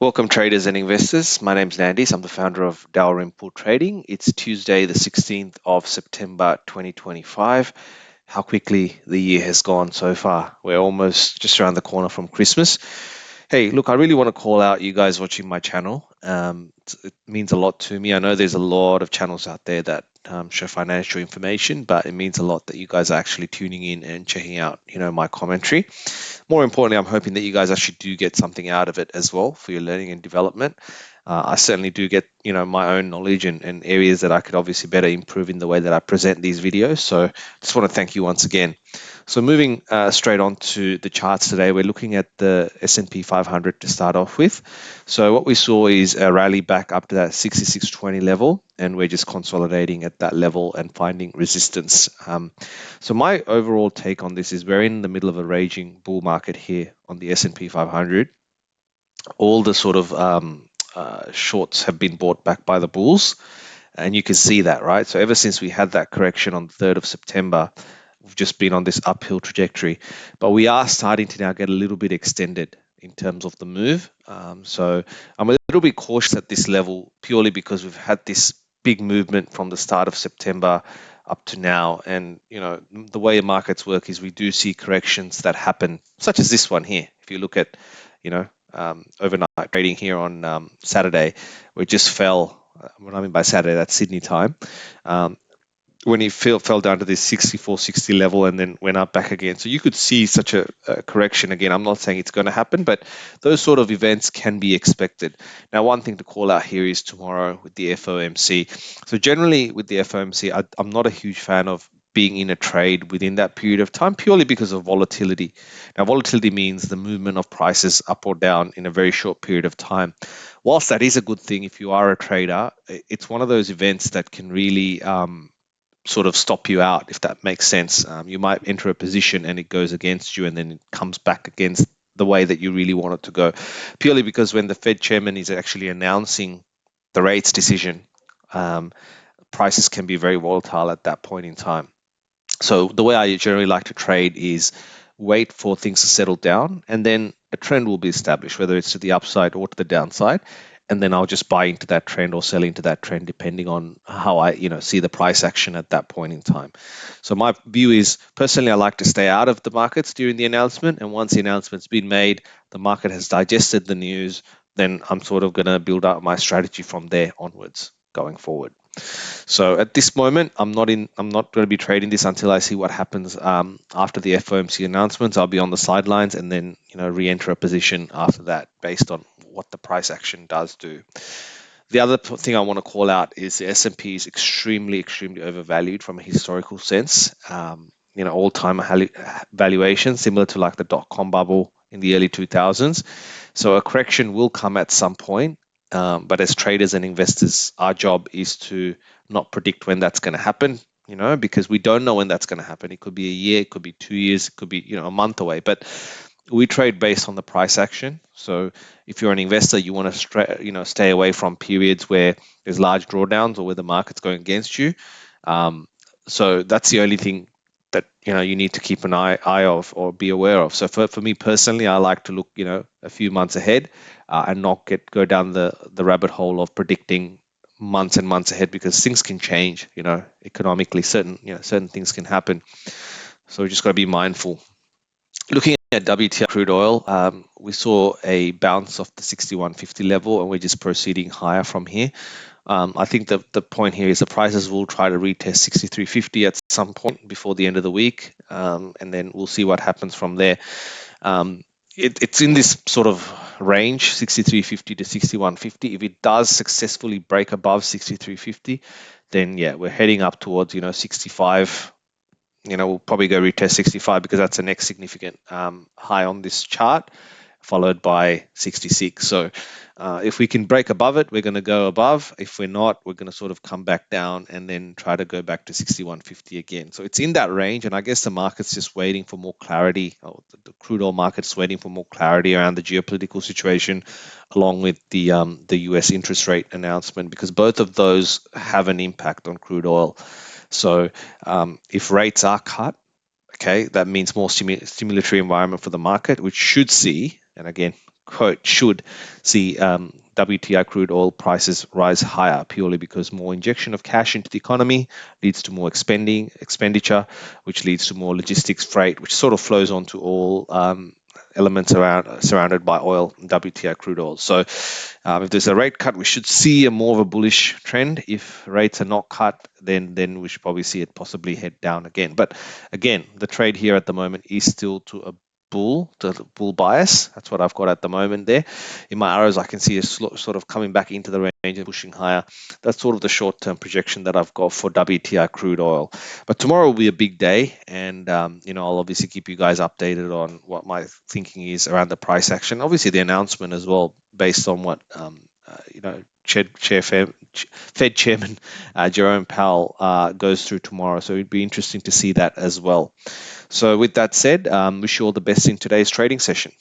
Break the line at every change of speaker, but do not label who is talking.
Welcome traders and investors. My name's Nandis. I'm the founder of Dalrymple Trading. It's Tuesday, the 16th of September 2025. How quickly the year has gone so far. We're almost just around the corner from Christmas. Hey, look, I really want to call out you guys watching my channel. It means a lot to me. I know there's a lot of channels out there that show financial information, but it means a lot that you guys are actually tuning in and checking out, my commentary. More importantly, I'm hoping that you guys actually do get something out of it as well for your learning and development. I certainly do get, my own knowledge and areas that I could obviously better improve in the way that I present these videos. So just want to thank you once again. So moving straight on to the charts today, we're looking at the S&P 500 to start off with. So what we saw is a rally back up to that 6620 level, and we're just consolidating at that level and finding resistance. So my overall take on this is we're in the middle of a raging bull market here on the S&P 500. All the sort of shorts have been bought back by the bulls, and you can see that, right? So ever since we had that correction on the 3rd of September, we've just been on this uphill trajectory, but we are starting to now get a little bit extended in terms of the move. So I'm a little bit cautious at this level purely because we've had this big movement from the start of September up to now. And, the way markets work is we do see corrections that happen, such as this one here. If you look at, overnight trading here on Saturday, we just fell. What I mean by Saturday, that's Sydney time. When it fell down to this 6460 level and then went up back again. So you could see such a correction again. I'm not saying it's going to happen, but those sort of events can be expected. Now, one thing to call out here is tomorrow with the FOMC. So generally with the FOMC, I'm not a huge fan of being in a trade within that period of time purely because of volatility. Now, volatility means the movement of prices up or down in a very short period of time. Whilst that is a good thing if you are a trader, it's one of those events that can really sort of stop you out, if that makes sense. You might enter a position and it goes against you and then it comes back against the way that you really want it to go, purely because when the Fed chairman is actually announcing the rates decision, prices can be very volatile at that point in time. So the way I generally like to trade is wait for things to settle down, and then a trend will be established, whether it's to the upside or to the downside. And then I'll just buy into that trend or sell into that trend depending on how I, see the price action at that point in time. So my view is, personally, I like to stay out of the markets during the announcement. And once the announcement's been made, the market has digested the news, then I'm sort of going to build out my strategy from there onwards going forward. So at this moment, I'm not going to be trading this until I see what happens after the FOMC announcements. I'll be on the sidelines and then re-enter a position after that based on what the price action does do. The other thing I want to call out is the S&P is extremely overvalued from a historical sense. All-time valuation, similar to like the dot-com bubble in the early 2000s. So a correction will come at some point. But as traders and investors, our job is to not predict when that's going to happen, because we don't know when that's going to happen. It could be a year, it could be 2 years, it could be, a month away. But we trade based on the price action. So if you're an investor, you want to stay away from periods where there's large drawdowns or where the market's going against you. So that's the only thing that you need to keep an eye of or be aware of. So for me personally, I like to look a few months ahead and not go down the rabbit hole of predicting months and months ahead, because things can change. Economically, certain things can happen. So we just got to be mindful. Looking at WTI Crude Oil, we saw a bounce off the 6150 level, and we're just proceeding higher from here. I think the point here is the prices will try to retest 63.50 at some point before the end of the week, and then we'll see what happens from there. It's in this sort of range, 63.50 to 61.50. If it does successfully break above 63.50, then yeah, we're heading up towards 65. We'll probably go retest 65 because that's the next significant high on this chart, followed by 66. So if we can break above it, we're going to go above. If we're not, we're going to sort of come back down and then try to go back to 61.50 again. So it's in that range, and I guess the market's just waiting for more clarity. The crude oil market's waiting for more clarity around the geopolitical situation, along with the US interest rate announcement, because both of those have an impact on crude oil. So if rates are cut, okay, that means more stimulatory environment for the market, which should see, and again, quote, should see WTI crude oil prices rise higher purely because more injection of cash into the economy leads to more expenditure, which leads to more logistics freight, which sort of flows onto all elements around surrounded by oil and WTI crude oil. So if there's a rate cut, we should see a more of a bullish trend. If rates are not cut, then we should probably see it possibly head down again. But again, the trade here at the moment is still to a bull bias. That's what I've got at the moment there. In my arrows, I can see a sort of coming back into the range and pushing higher. That's sort of the short-term projection that I've got for WTI crude oil. But tomorrow will be a big day, and I'll obviously keep you guys updated on what my thinking is around the price action. Obviously, the announcement as well, based on what Fed Chairman Jerome Powell goes through tomorrow. So it'd be interesting to see that as well. So with that said, wish you all the best in today's trading session.